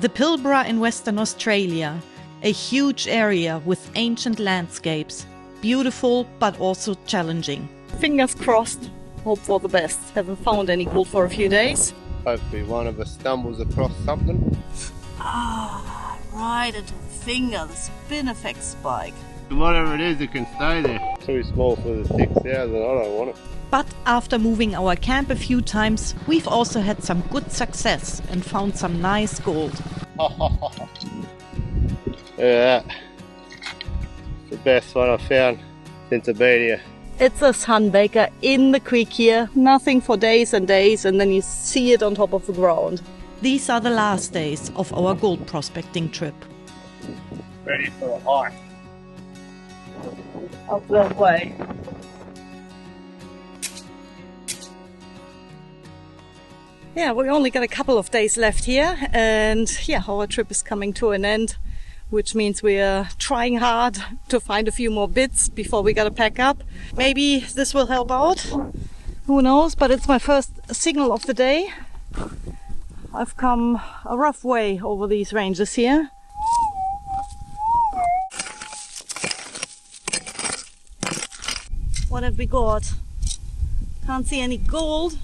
The Pilbara in Western Australia, a huge area with ancient landscapes, beautiful but also challenging. Fingers crossed, hope for the best. Haven't found any gold for a few days. Hopefully one of us stumbles across something. Ah, right into the finger, the spinifex spike. Whatever it is, it can stay there. Too small for the 6,000, I don't want it. But after moving our camp a few times, we've also had some good success and found some nice gold. Look at that. It's the best one I've found since I've been here. It's a sunbaker in the creek here, nothing for days and days, and then you see it on top of the ground. These are the last days of our gold prospecting trip. Ready for a hike. Up that way. Yeah, we only got a couple of days left here, and yeah, our trip is coming to an end, which means we are trying hard to find a few more bits before we gotta pack up. Maybe this will help out, who knows, but it's my first signal of the day. I've come a rough way over these ranges here. What have we got? Can't see any gold.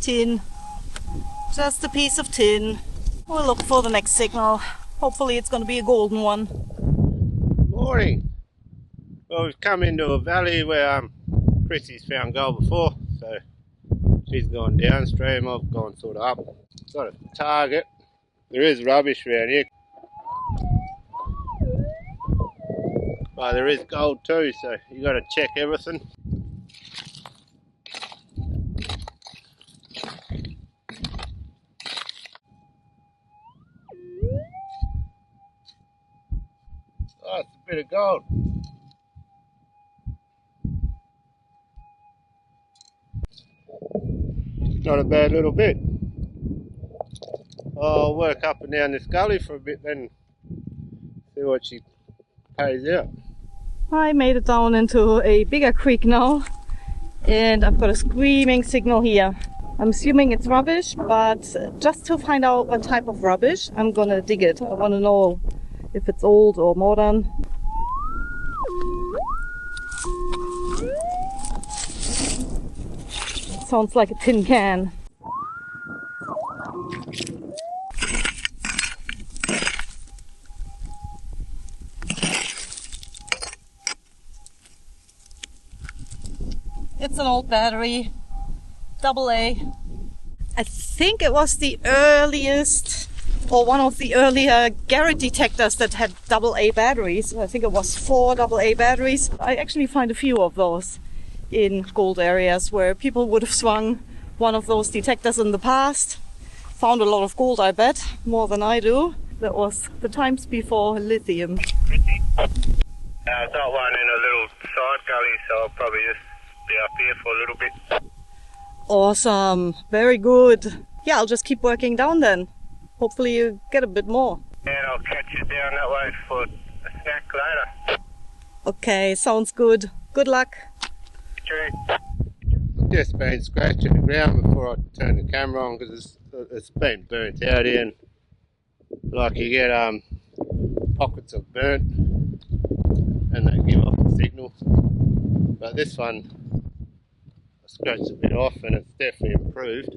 Tin. Just a piece of tin. We'll look for the next signal. Hopefully it's going to be a golden one. Morning. Well, we've come into a valley where Chrissy's found gold before, so she's gone downstream, I've gone sort of up. Got a target. There is rubbish around here. But there is gold too, so you got to check everything. Oh, it's a bit of gold. Not a bad little bit. I'll work up and down this gully for a bit, then see what she pays out. I made it down into a bigger creek now, and I've got a screaming signal here. I'm assuming it's rubbish, but just to find out what type of rubbish, I'm gonna dig it. I want to know if it's old or modern. Sounds like a tin can. It's an old battery, AA. I think it was the earliest, or one of the earlier Garrett detectors that had AA batteries. I think it was 4 AA batteries. I actually find a few of those in gold areas where people would have swung one of those detectors in the past. Found a lot of gold, I bet, more than I do. That was the times before lithium. I've got one in a little side gully, so I'll probably just be up here for a little bit. Awesome, very good. Yeah, I'll just keep working down then. Hopefully you get a bit more. And I'll catch you down that way for a snack later. Okay, sounds good. Good luck. I've just been scratching the ground before I turn the camera on because it's been burnt out here, and like you get pockets of burnt and they give off a signal. But this one I scratched a bit off and it's definitely improved.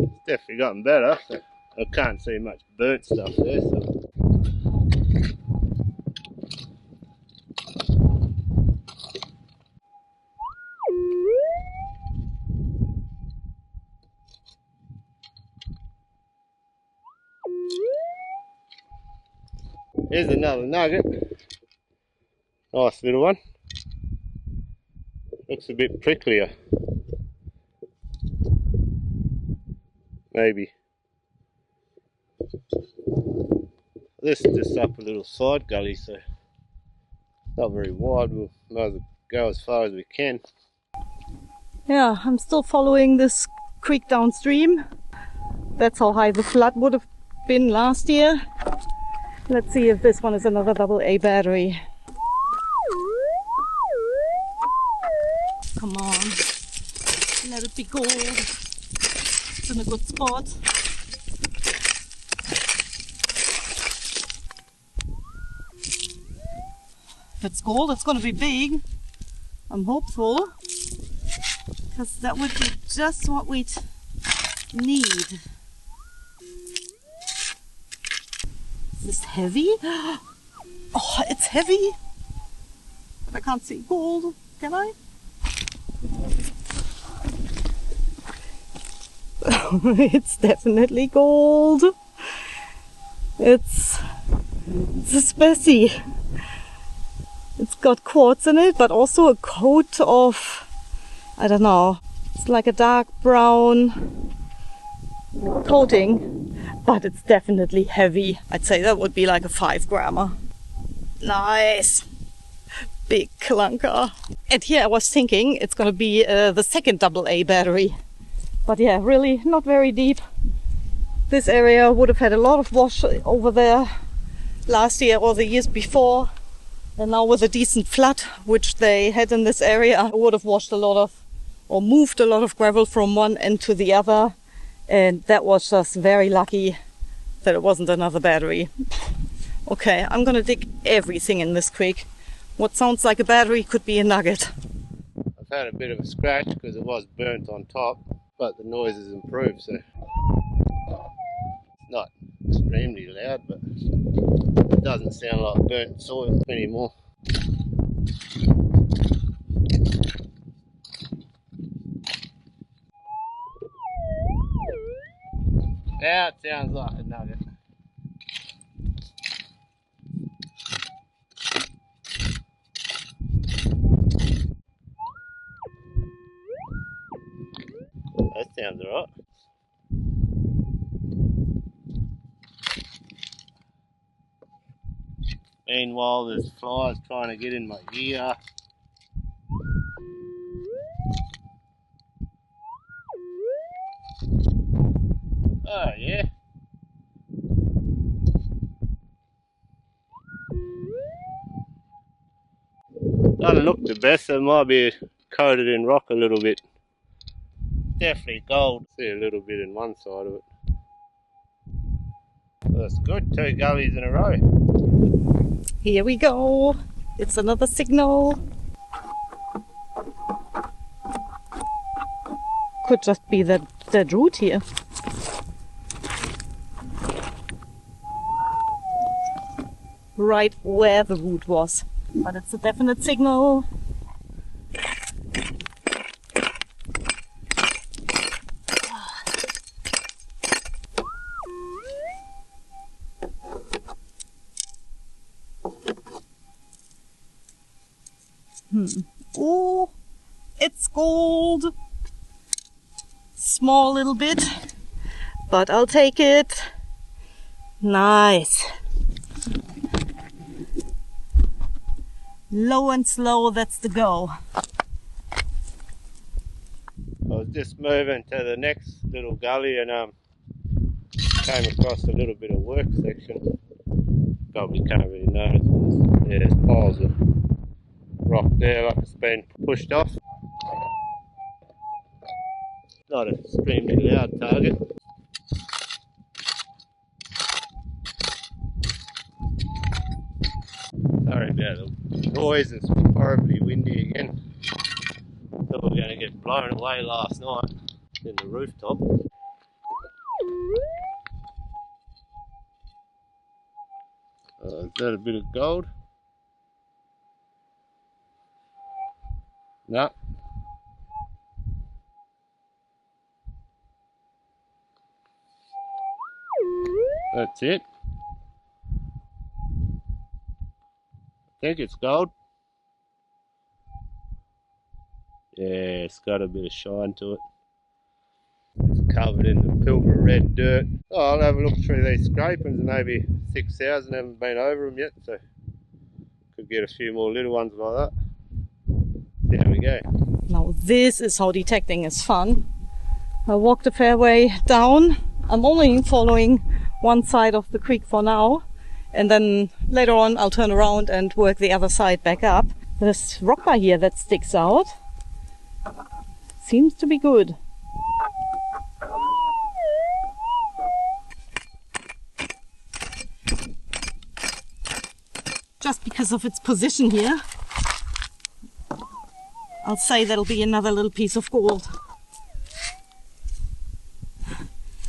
It's definitely gotten better. So I can't see much burnt stuff there. So. Here's another nugget. Nice little one. Looks a bit pricklier. Maybe. This is just up a little side gully, so not very wide. We'll might as well go as far as we can. Yeah, I'm still following this creek downstream. That's how high the flood would have been last year. Let's see if this one is another AA battery. Come on. Let it be gold. It's in a good spot. If it's gold, it's going to be big. I'm hopeful, because that would be just what we'd need. Is this heavy? Oh, it's heavy. But I can't see gold. Can I? It's definitely gold. It's a specie. It's got quartz in it, but also a coat of, I don't know, it's like a dark brown coating, but it's definitely heavy. I'd say that would be like a 5-grammer. Nice. Big clunker. And here I was thinking it's gonna be the second AA battery. But yeah, really not very deep. This area would have had a lot of wash over there last year or the years before. And now with a decent flood, which they had in this area, it would have washed a lot of, or moved a lot of gravel from one end to the other. And that was just very lucky that it wasn't another battery. Okay, I'm gonna dig everything in this creek. What sounds like a battery could be a nugget. I've had a bit of a scratch because it was burnt on top, but the noise has improved, so it's not extremely loud, but it doesn't sound like burnt soil anymore. Now it sounds like a nugget. That sounds alright. Meanwhile, there's flies trying to get in my ear. Oh yeah. Doesn't look the best, it might be coated in rock a little bit. Definitely gold. See a little bit in one side of it. That's good, 2 gullies in a row. Here we go. It's another signal. Could just be that root here. Right where the root was. But it's a definite signal. Oh, it's gold. Small little bit, but I'll take it. Nice. Low and slow, that's the go. I was just moving to the next little gully and came across a little bit of work section. Probably can't really notice. There's piles of rock there like it's been pushed off. Not an extremely loud target. Sorry about the noise, it's horribly windy again. Thought we were going to get blown away last night in the rooftop. Is that a bit of gold? No. That's it. I think it's gold. Yeah, it's got a bit of shine to it. It's covered in the Pilbara red dirt. Oh, I'll have a look through these scrapings, maybe 6,000, haven't been over them yet, so could get a few more little ones like that. There we go. Now this is how detecting is fun. I walked a fair way down. I'm only following one side of the creek for now, and then later on I'll turn around and work the other side back up. There's rock bar here that sticks out. seems to be good. Just because of its position here, I'll say that'll be another little piece of gold.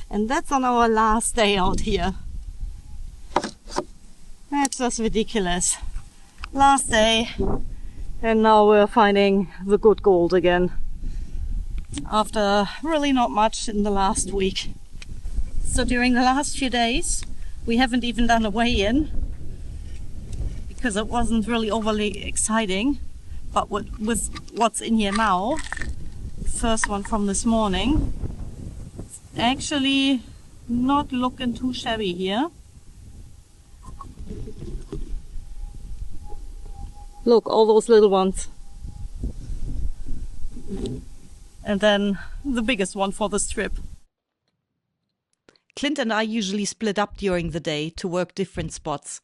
And that's on our last day out here. That's just ridiculous. Last day, and now we're finding the good gold again. After really not much in the last week. So during the last few days, we haven't even done a weigh-in because it wasn't really overly exciting. But with what's in here now, first one from this morning, it's actually not looking too shabby here. Look, all those little ones. And then the biggest one for this trip. Clint and I usually split up during the day to work different spots.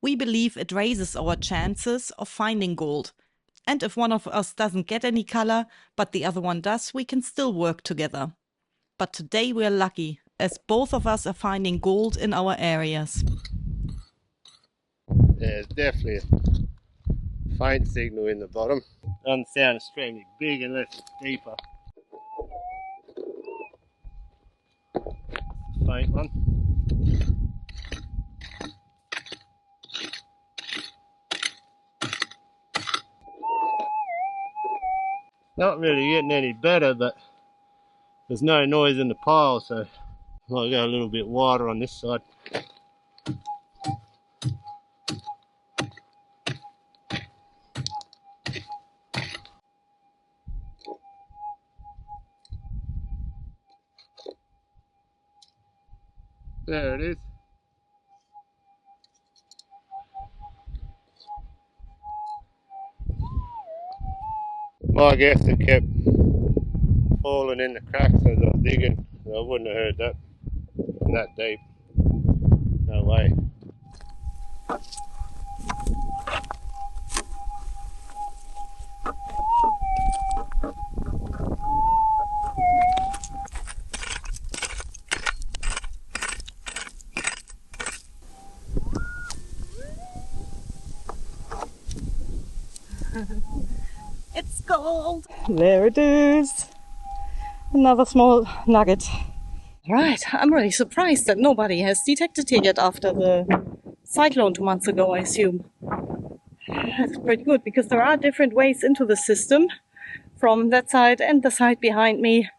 We believe it raises our chances of finding gold. And if one of us doesn't get any color, but the other one does, we can still work together. But today we're lucky, as both of us are finding gold in our areas. There's definitely a faint signal in the bottom. Doesn't sound extremely big unless it's deeper. Faint one. Not really getting any better, but there's no noise in the pile, so I'll go a little bit wider on this side. There it is. My guess it kept falling in the cracks as I was digging. I wouldn't have heard that from that deep. No way. It's gold! There it is! Another small nugget. Right, I'm really surprised that nobody has detected it yet after the cyclone 2 months ago, I assume. That's pretty good, because there are different ways into the system from that side and the side behind me,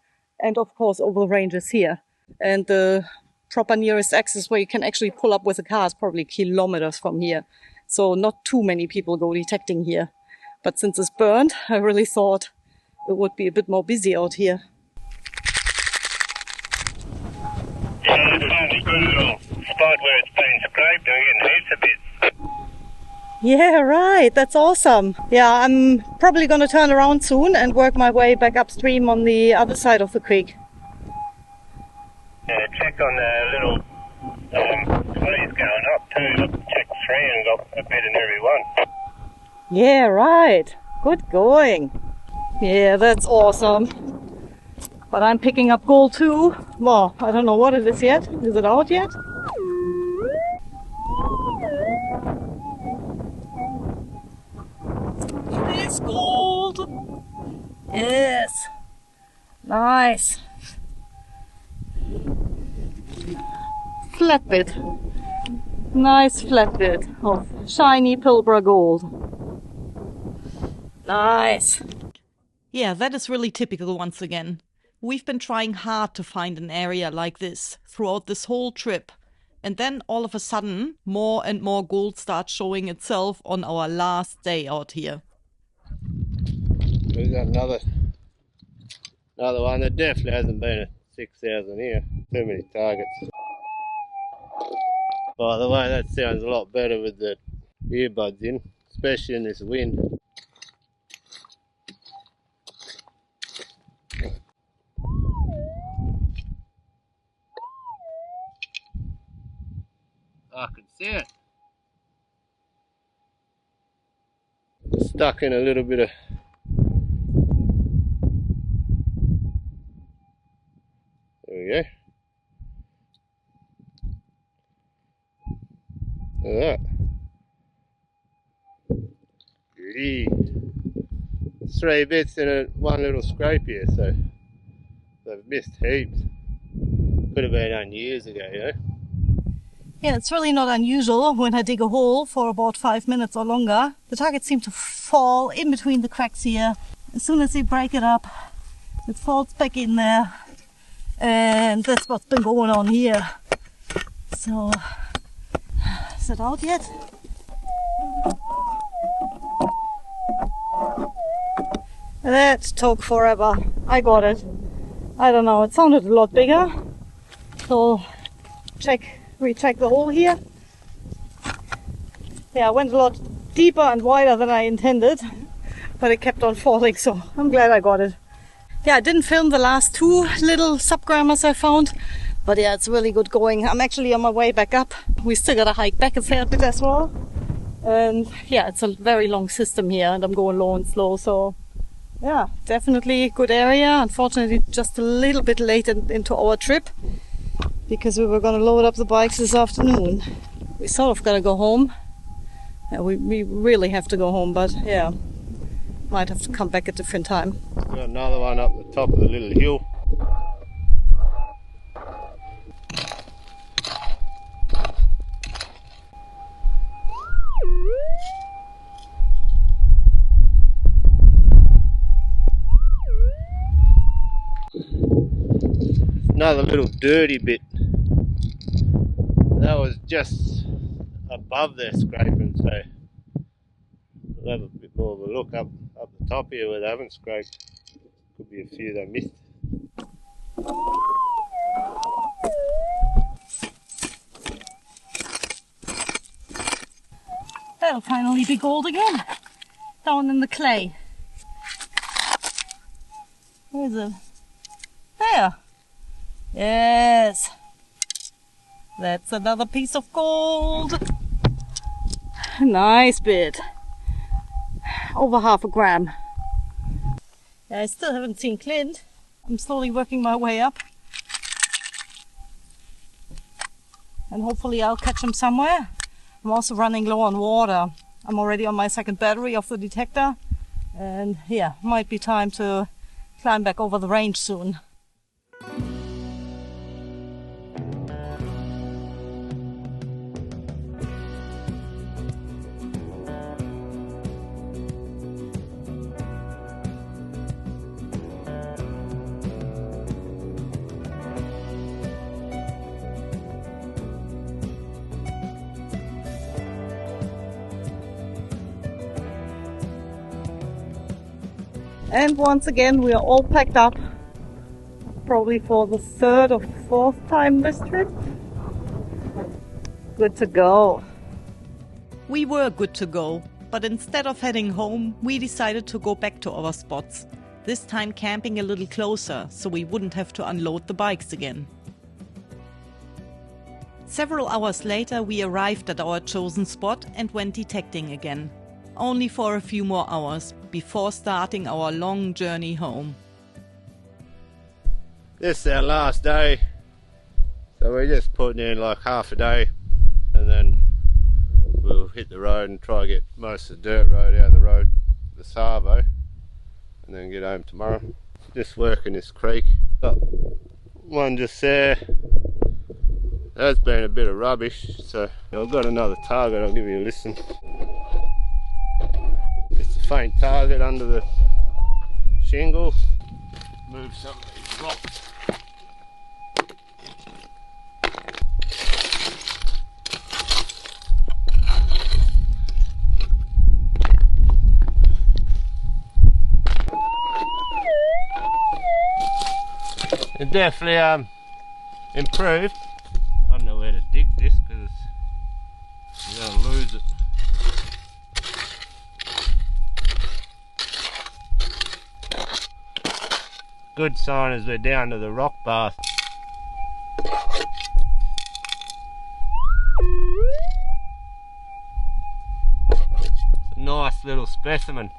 and of course over the ranges here. And the proper nearest access where you can actually pull up with a car is probably kilometers from here. So not too many people go detecting here. But since it's burned, I really thought it would be a bit more busy out here. Yeah, it's only good little spot where it's been scraped and getting hits a bit. Yeah, right. That's awesome. Yeah, I'm probably going to turn around soon and work my way back upstream on the other side of the creek. Yeah, check on the little trees going up too. Look, check 3 and got a bit in every one. Yeah, right. Good going. Yeah, that's awesome. But I'm picking up gold too. Well, I don't know what it is yet. Is it out yet? It is gold. Yes. Nice. Flat bit. Nice flat bit of shiny Pilbara gold. Nice. Yeah, that is really typical once again. We've been trying hard to find an area like this throughout this whole trip. And then all of a sudden, more and more gold starts showing itself on our last day out here. We've got another one that definitely hasn't been at 6,000 here. Too many targets. By the way, that sounds a lot better with the earbuds in, especially in this wind. I can see it. Stuck in a little bit of we go. Look at that. Beauty. 3 bits in one little scrape here, so they've missed heaps. Could have been done years ago, you know. Yeah, it's really not unusual when I dig a hole for about 5 minutes or longer. The targets seem to fall in between the cracks here. As soon as you break it up, it falls back in there. And that's what's been going on here. So, is it out yet? That took forever. I got it. I don't know, it sounded a lot bigger. So, recheck the hole here. Yeah, I went a lot deeper and wider than I intended, but it kept on falling, so I'm glad I got it. Yeah, I didn't film the last 2 little subgrammars I found, but yeah, it's really good going. I'm actually on my way back up. We still gotta hike back a fair bit as well. And yeah, it's a very long system here, and I'm going low and slow, so yeah, definitely a good area. Unfortunately, just a little bit late into our trip, because we were going to load up the bikes this afternoon. We sort of got to go home. Yeah, we really have to go home, but yeah, might have to come back at a different time. Got another one up the top of the little hill. Another little dirty bit. That was just above their scraping, so we'll have a bit more of a look up the top here where they haven't scraped. Could be a few they missed. That'll finally be gold again. Down in the clay. Where is it? There. Yes. That's another piece of gold. Nice bit. Over 1/2 gram. I still haven't seen Clint. I'm slowly working my way up. And hopefully I'll catch him somewhere. I'm also running low on water. I'm already on my 2nd battery of the detector. And yeah, might be time to climb back over the range soon. And once again, we are all packed up, probably for the 3rd or 4th time this trip. Good to go. We were good to go, but instead of heading home, we decided to go back to our spots, this time camping a little closer, so we wouldn't have to unload the bikes again. Several hours later, we arrived at our chosen spot and went detecting again, only for a few more hours before starting our long journey home. This is our last day, so we're just putting in like half a day, and then we'll hit the road and try to get most of the dirt road out of the road, the Savo, and then get home tomorrow. Just working this creek. Got one just there. That's been a bit of rubbish, so I've got another target. I'll give you a listen. It's a faint target under the shingle. Move some of these rocks. It definitely improved. I don't know where to dig this because you're going to lose it. Good sign is we're down to the rock bath. It's a nice little specimen.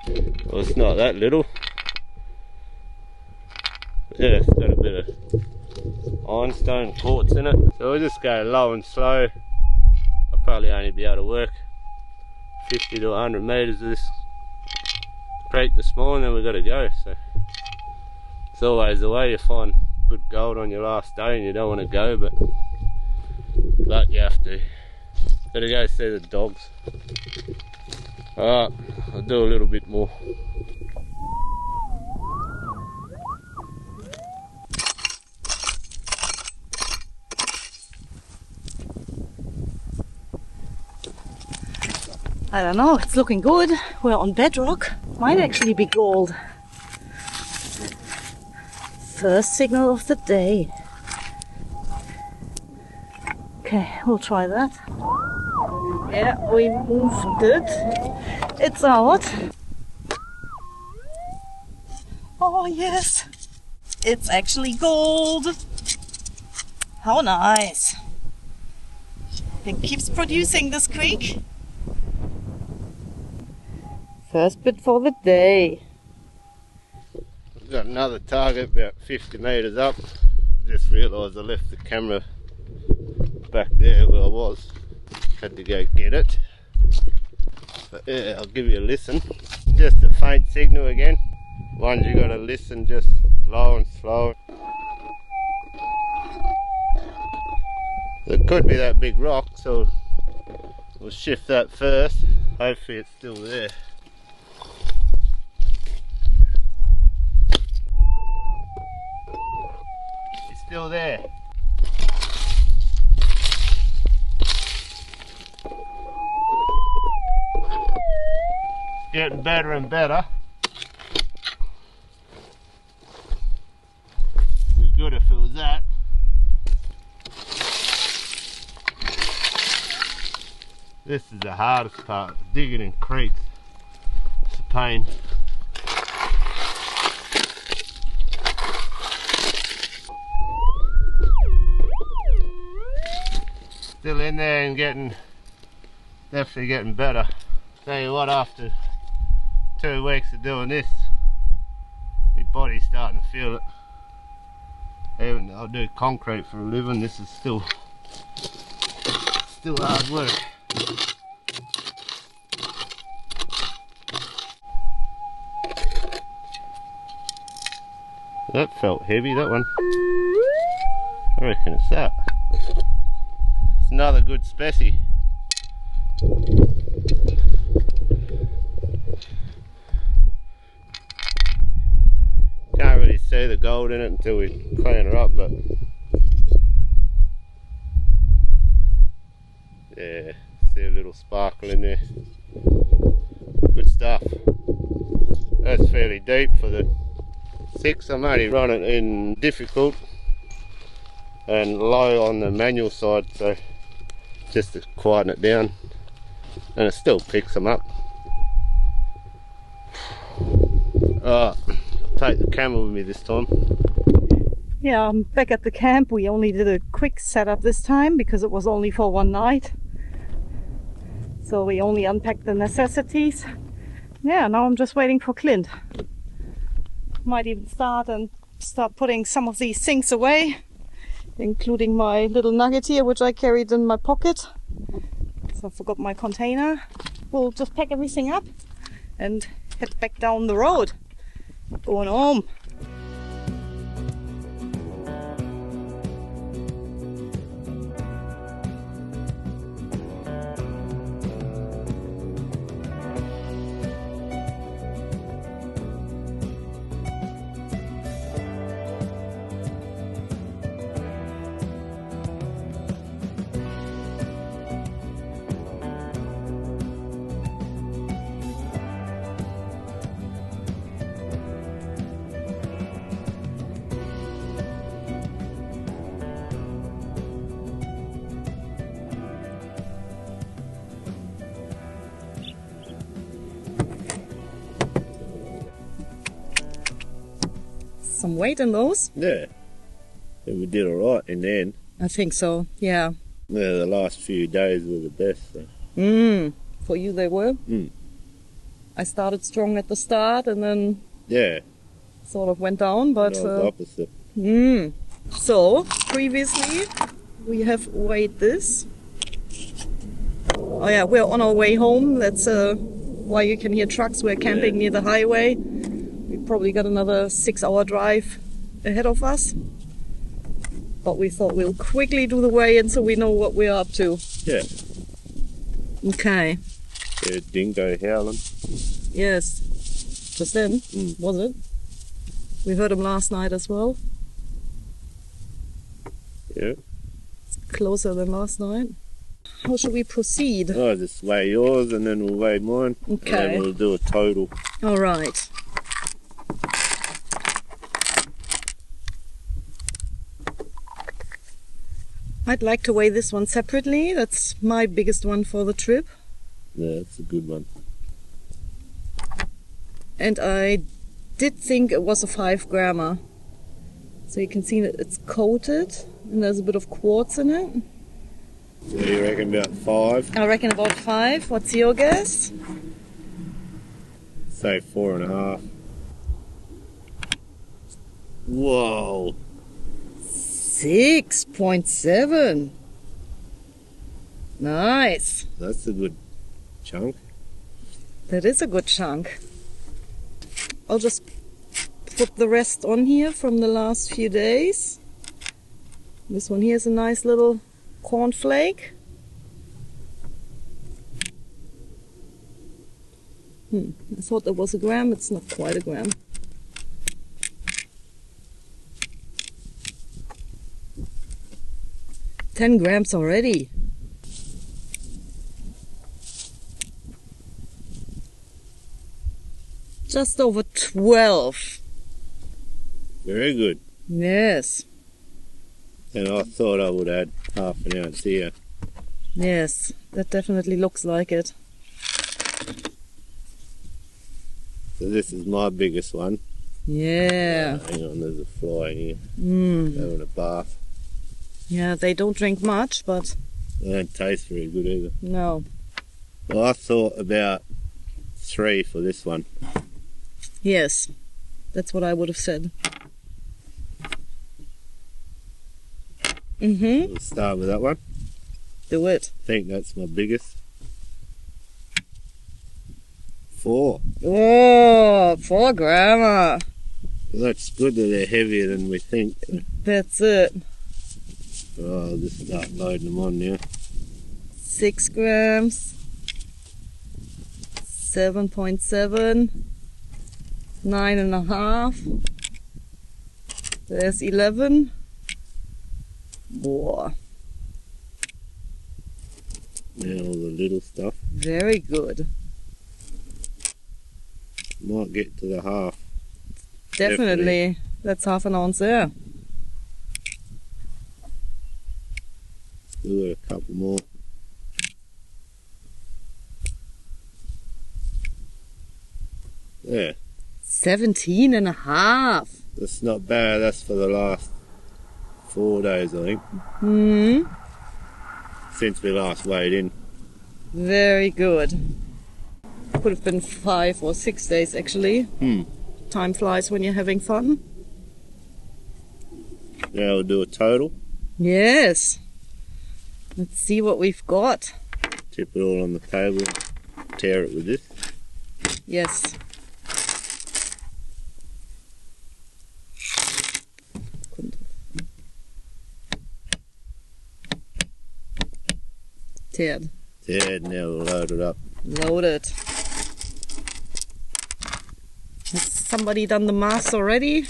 Well, it's not that little. Yeah, it's got a bit of ironstone quartz in it. So we'll just go low and slow. I'll probably only be able to work 50 to 100 metres of this creek this morning, then we've got to go. So it's always the way, you find good gold on your last day and you don't want to go, but you have to. Gotta go see the dogs. Alright, I'll do a little bit more. I don't know, it's looking good. We're on bedrock. Might actually be gold. First signal of the day. Okay, we'll try that. Yeah, we moved it. It's out. Oh yes, it's actually gold. How nice. It keeps producing this creek. First bit for the day. We've got another target about 50 metres up. I just realised I left the camera back there where I was. Had to go get it. But yeah, I'll give you a listen. Just a faint signal again. Ones you gotta listen just low and slow. It could be that big rock, so we'll shift that first. Hopefully it's still there. It's still there. Getting better and better. Be good if it was that. This is the hardest part, digging in creeks. It's a pain. Still in there and definitely getting better. Tell you what, after 2 weeks of doing this, my body's starting to feel it. Even though I do concrete for a living, this is still hard work. That felt heavy, that one. I reckon it's that. It's another good specie. Can't really see the gold in it until we clean her up, but yeah, see a little sparkle in there. Good stuff. That's fairly deep for the 6. I'm only running in difficult and low on the manual side, so just to quieten it down, and it still picks them up. I'll take the camera with me this time. Yeah, I'm back at the camp. We only did a quick setup this time because it was only for one night. So we only unpacked the necessities. Yeah, now I'm just waiting for Clint. Might even start putting some of these things away, including my little nugget here, which I carried in my pocket. So I forgot my container. We'll just pack everything up and head back down the road. Going home. Some weight in those? Yeah, and we did alright in the end. I think so, yeah. Yeah, the last few days were the best. So. For you they were? I started strong at the start and then... Yeah. sort of went down, but It was opposite. So previously we have weighed this. Oh yeah, we're on our way home. That's why you can hear trucks. We're camping near the highway. We probably got another 6-hour drive ahead of us. But we thought we'll quickly do the weigh-in so we know what we're up to. Yeah. Okay. Yeah, dingo howling. Yes. Just then, was it? We heard him last night as well. Yeah. It's closer than last night. How should we proceed? Oh, just weigh yours and then we'll weigh mine. Okay. And then we'll do a total. All right. I'd like to weigh this one separately. That's my biggest one for the trip. Yeah, that's a good one. And I did think it was a 5-grammer. So you can see that it's coated and there's a bit of quartz in it. So you reckon about 5? I reckon about 5. What's your guess? Say 4.5. Whoa. 6.7. Nice. That's a good chunk. That is a good chunk. I'll just put the rest on here from the last few days. This one here is a nice little cornflake. I thought that was a gram. It's not quite a gram. $10 grams already. Just over 12. Very good. Yes. And I thought I would add half an ounce here. Yes, that definitely looks like it. So this is my biggest one. Yeah. Hang on, there's a fly in here. Having a bath. Yeah, they don't drink much, but They don't taste very good either. no. Well, I thought about 3 for this one. Yes, that's what I would have said. We'll start with that one. Do it. I think that's my biggest. 4. Oh, 4 grammer. Well, that's good that they're heavier than we think. That's it. Oh, I'll just start loading them on now. 6 grams. 7.7. 9.5. There's 11. Whoa. Now all the little stuff. Very good. Might get to the half. Definitely. That's half an ounce there. Do a couple more. Yeah, 17.5. that's not bad. That's for the last 4 days, I think, since we last weighed in. Very good. Could have been 5 or 6 days actually. Time flies when you're having fun. Now we'll do a total. Yes. Let's see what we've got. Tip it all on the table. Tear it with this. Yes. Teared. Tear. Now we'll load it up. Load it. Has somebody done the math already?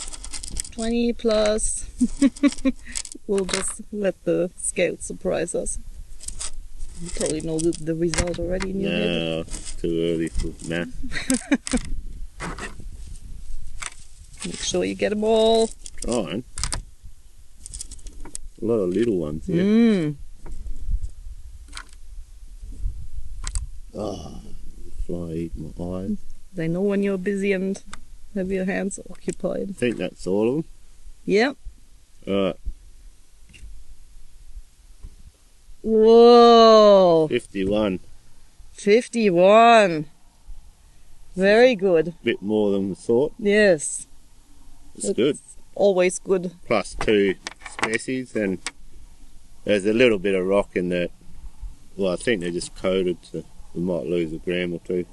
20 plus. We'll just let the scale surprise us. You probably know the result already in your head. No, it's too early for math. Make sure you get them all. Trying. A lot of little ones here. Oh, the fly eat my eyes. They know when you're busy and have your hands occupied. I think that's all of them. Yep. Alright, Whoa. 51. 51. Very good. Bit more than we thought. Yes. It's good. Always good. Plus 2 species, and there's a little bit of rock in that. Well, I think they're just coated, so we might lose a gram or 2.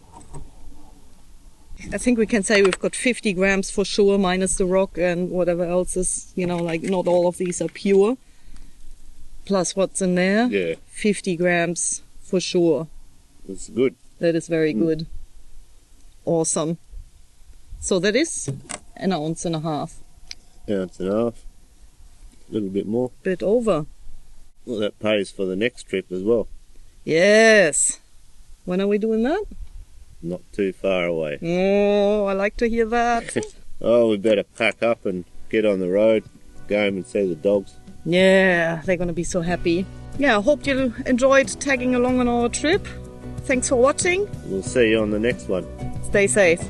I think we can say we've got 50 grams for sure, minus the rock and whatever else is, you know, like not all of these are pure. Plus what's in there? Yeah. 50 grams for sure. It's good. That is very good. Awesome. So that is 1.5 ounces. 1.5 ounces. A little bit more. Bit over. Well, that pays for the next trip as well. Yes. When are we doing that? Not too far away. Oh, I like to hear that. Oh, we better pack up and get on the road, go home and see the dogs. Yeah, they're going to be so happy. Yeah, I hope you enjoyed tagging along on our trip. Thanks for watching. We'll see you on the next one. Stay safe.